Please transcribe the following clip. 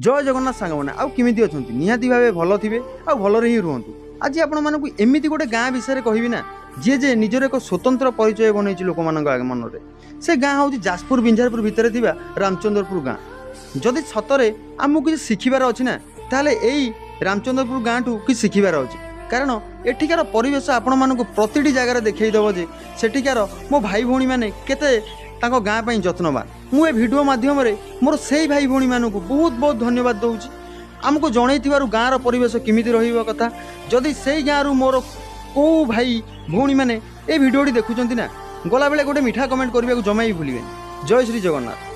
जय जगन्नाथ सांग मैंने आउ केमी अच्छा निहाती भाव भल थे आ भलरे ही रुहतु। आज आपण मानक एमती गोटे गाँ विषय कहबी ना जी जे निजर एक स्वतंत्र परिचय बनई लोक मन में से गाँ हूँ जाजपुर बिंझारपुर भितर थिबा रामचंद्रपुर गाँ। जदि सतरे आमको किसी शिखबार अच्छी ना ताहले एई रामचंद्रपुर गाँ ठू कि शिखबार अच्छी कारण एठिकार परिवेश आपण मानक प्रति जगार देखईदेव जे सेठिकार मो भाई भौणी मैंने केते तांको गाँ पर जत्नवान। मु ए भिडियो माध्यम मोर से भाई भौणी मानक बहुत बहुत धन्यवाद दूची आमको जनईथिबारु गाँर परिवेश किमिति रहिबा कथा। जदि से गाँरु मोर को भाई भौणी मैंने ए भिडियोटी देखुचंती ना गला बेले गोटे मीठा कमेंट करने को जमा ही भूलिबेनि। जय श्री जगन्नाथ।